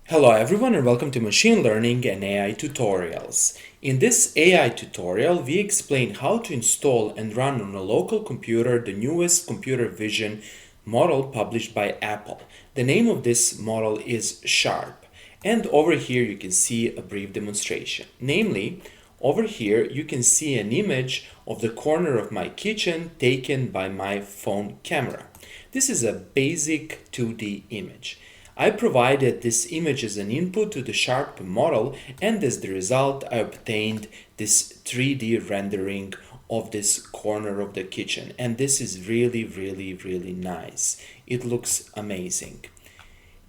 Hello everyone and welcome to Machine Learning and AI Tutorials. In this AI tutorial, we explain how to install and run on a local computer the newest computer vision model published by Apple. The name of this model is Sharp. And over here you can see a brief demonstration. Namely, over here you can see an image of the corner of my kitchen taken by my phone camera. This is a basic 2D image. I provided this image as an input to the Sharp model, and as the result I obtained this 3D rendering of this corner of the kitchen, and this is really nice. It looks amazing.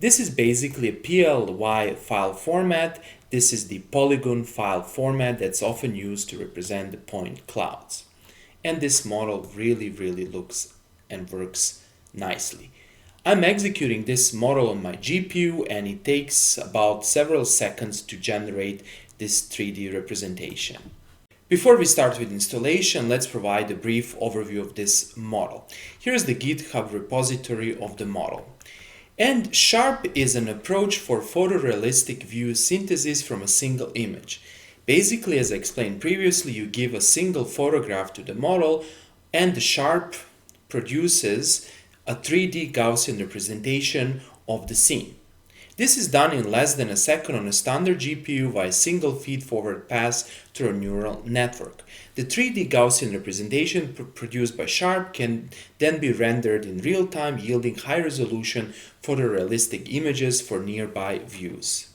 This is basically a PLY file format. This is the polygon file format that's often used to represent the point clouds. And this model really looks and works nicely. I'm executing this model on my GPU and it takes about several seconds to generate this 3D representation. Before we start with installation, let's provide a brief overview of this model. Here's the GitHub repository of the model. And Sharp is an approach for photorealistic view synthesis from a single image. Basically, as I explained previously, you give a single photograph to the model and the Sharp produces a 3D Gaussian representation of the scene. This is done in less than a second on a standard GPU via single feed-forward pass through a neural network. The 3D Gaussian representation produced by Sharp can then be rendered in real time, yielding high-resolution photorealistic images for nearby views.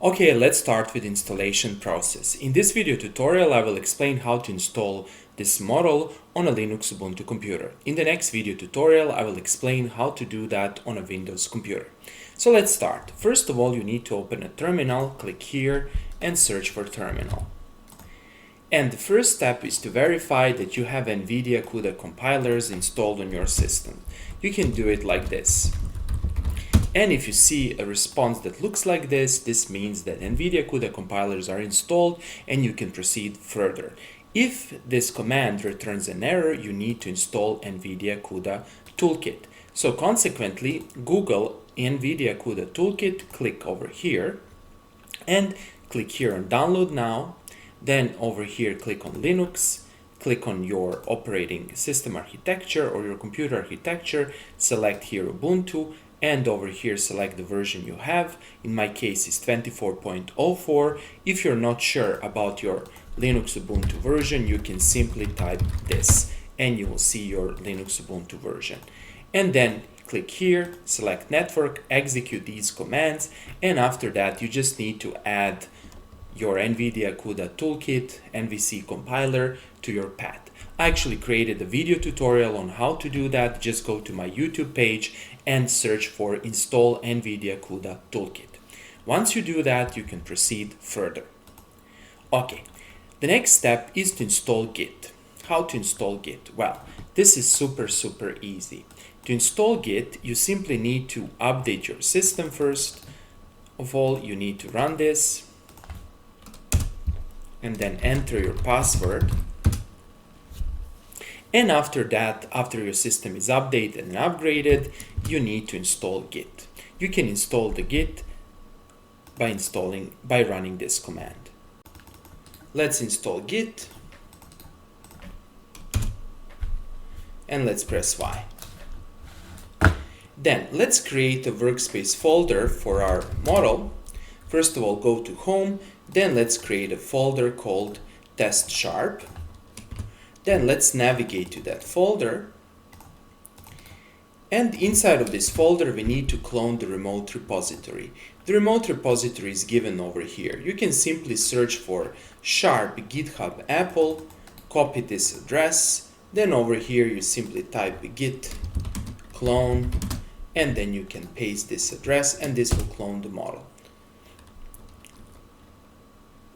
Okay, let's start with installation process. In this video tutorial, I will explain how to install this model on a Linux Ubuntu computer. In the next video tutorial, I will explain how to do that on a Windows computer. So let's start. First of all, you need to open a terminal, click here and search for terminal. And the first step is to verify that you have NVIDIA CUDA compilers installed on your system. You can do it like this. And if you see a response that looks like this means that NVIDIA CUDA compilers are installed and you can proceed further. If this command returns an error, you need to install NVIDIA CUDA toolkit. So consequently, Google NVIDIA CUDA toolkit, click over here and click here on download now. Then over here, click on Linux, click on your operating system architecture or your computer architecture, select here Ubuntu, and over here select the version you have. In my case is 24.04. If you're not sure about your Linux Ubuntu version, you can simply type this and you will see your Linux Ubuntu version. And then click here, select network, execute these commands, and after that you just need to add your NVIDIA CUDA toolkit NVC compiler to your path. I actually created a video tutorial on how to do that. Just go to my YouTube page and search for install NVIDIA CUDA toolkit. Once you do that, you can proceed further. Okay, the next step is to install Git. How to install Git? Well, this is super easy. To install Git, you simply need to update your system first of all. You need to run this and then enter your password. And after that, after your system is updated and upgraded, you need to install Git. You can install the Git by running this command. Let's install Git and let's press Y. Then let's create a workspace folder for our model. First of all, go to Home. Then let's create a folder called Test Sharp. Then let's navigate to that folder. And inside of this folder, we need to clone the remote repository. The remote repository is given over here. You can simply search for Sharp GitHub Apple, copy this address. Then over here, you simply type git clone, and then you can paste this address and this will clone the model.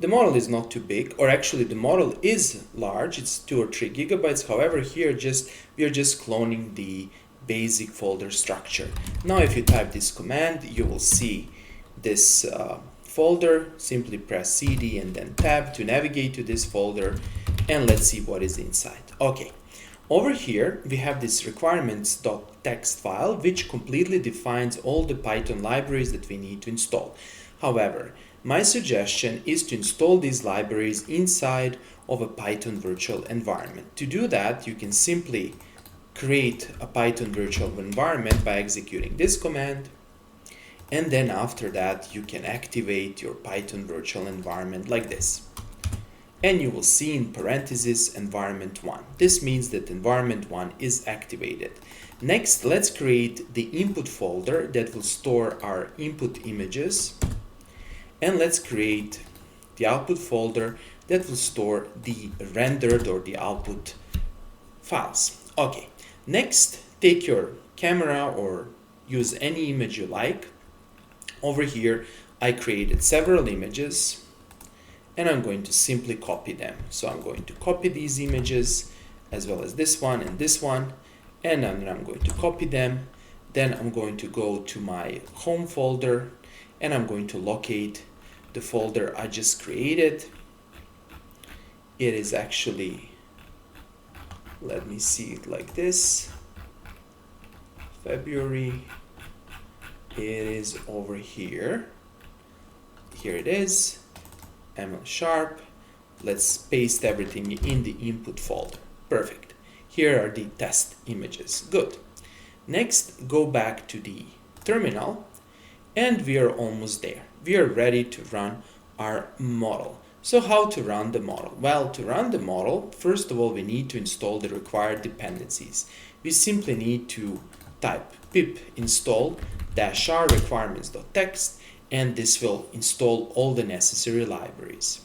The model is not too big, or actually the model is large, it's 2 or 3 gigabytes. However, here we are just cloning the basic folder structure. Now if you type this command, you will see this folder. Simply press CD and then tab to navigate to this folder, and let's see what is inside. Okay, Over here, we have this requirements.txt file, which completely defines all the Python libraries that we need to install. However, my suggestion is to install these libraries inside of a Python virtual environment. To do that, you can simply create a Python virtual environment by executing this command. And then after that, you can activate your Python virtual environment like this. And you will see in parentheses environment 1. This means that environment 1 is activated. Next, let's create the input folder that will store our input images. And let's create the output folder that will store the rendered or the output files. Okay, next, take your camera or use any image you like. Over here, I created several images and I'm going to simply copy them. So I'm going to copy these images as well as this one, and then I'm going to copy them. Then I'm going to go to my home folder and I'm going to locate the folder I just created. It is actually, let me see it like this, February. It is over here. Here it is. ML#. Let's paste everything in the input folder. Perfect. Here are the test images. Good. Next, go back to the terminal and we are almost there. We are ready to run our model. So how to run the model? Well, to run the model, first of all, we need to install the required dependencies. We simply need to type pip install -r requirements.txt, and this will install all the necessary libraries.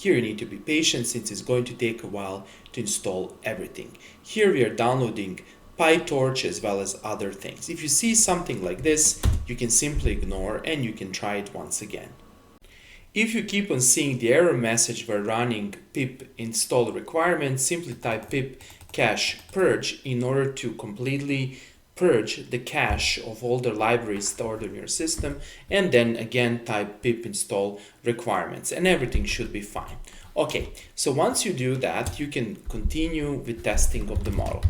Here you need to be patient since it's going to take a while to install everything. Here we are downloading PyTorch as well as other things. If you see something like this, you can simply ignore and you can try it once again. If you keep on seeing the error message while running pip install requirements, simply type pip cache purge in order to completely purge the cache of all the libraries stored in your system, and then again type pip install requirements and everything should be fine. Okay, so once you do that, you can continue with testing of the model.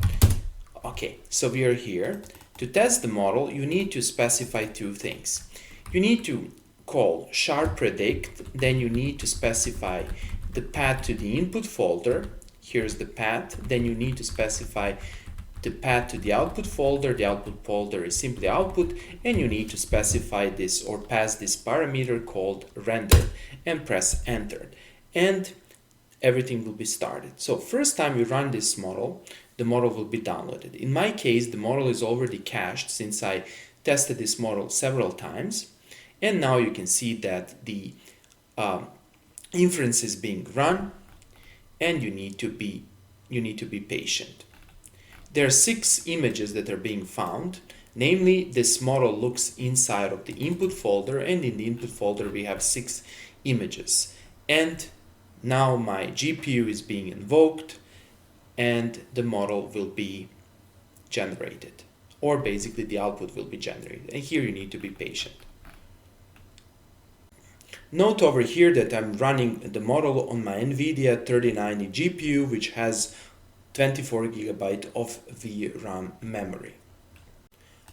Okay, so we are here. To test the model, you need to specify two things. You need to call *predict, then you need to specify the path to the input folder. Here's the path. Then you need to specify the path to the output folder. The output folder is simply output, and you need to specify this or pass this parameter called render and press enter. And everything will be started. So first time you run this model, the model will be downloaded. In my case, the model is already cached since I tested this model several times. And now you can see that the inference is being run, and you need to be patient. There are 6 images that are being found. Namely, this model looks inside of the input folder, and in the input folder we have 6 images. And now my GPU is being invoked, and the model will be generated, or basically the output will be generated. And here you need to be patient. Note over here that I'm running the model on my NVIDIA 3090 GPU, which has 24 GB of VRAM memory.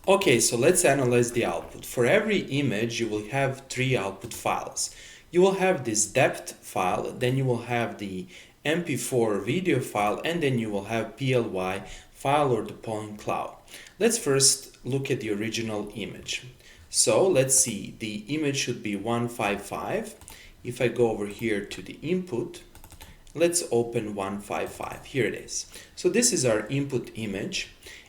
Okay, so let's analyze the output. For every image, you will have 3 output files. You will have this depth file, then you will have the MP4 video file, and then you will have PLY file or the point cloud. Let's first look at the original image. So let's see, the image should be 155. If I go over here to the input, let's open 155. Here it is. So this is our input image.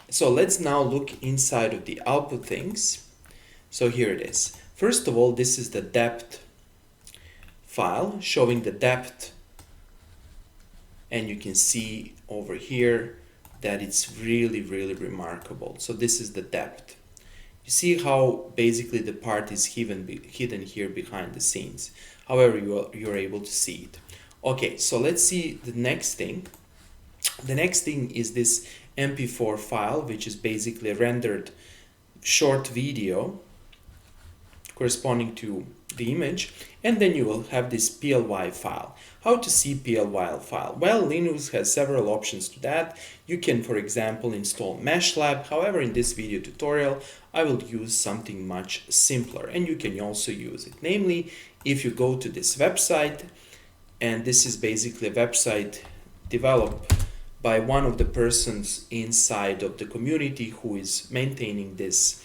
So let's now look inside of the output things. So here it is. First of all, this is the depth file showing the depth, and you can see over here that it's really remarkable. So this is the depth. You see how basically the part is hidden here behind the scenes. However, you're able to see it. Okay, so let's see the next thing. The next thing is this MP4 file, which is basically a rendered short video corresponding to the image, and then you will have this PLY file. How to see PLY file? Well, Linux has several options to that. You can, for example, install MeshLab. However, in this video tutorial, I will use something much simpler, and you can also use it. Namely, if you go to this website, and this is basically a website developed by one of the persons inside of the community who is maintaining this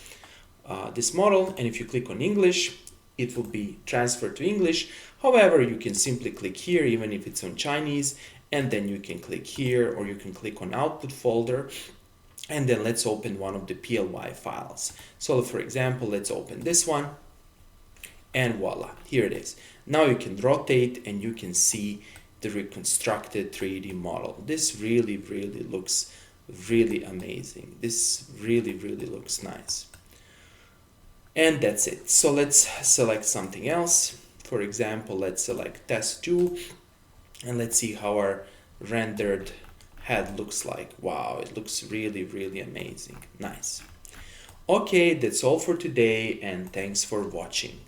this model, and if you click on English, it will be transferred to English. However, you can simply click here even if it's on Chinese, and then you can click here, or you can click on output folder, and then let's open one of the PLY files. So for example, let's open this one, and voila, here it is. Now you can rotate and you can see the reconstructed 3D model. This really looks really amazing. This really looks nice. And that's it. So let's select something else. For example, let's select test 2, and let's see how our rendered head looks like. Wow, it looks really amazing. Nice. Okay, that's all for today, and thanks for watching.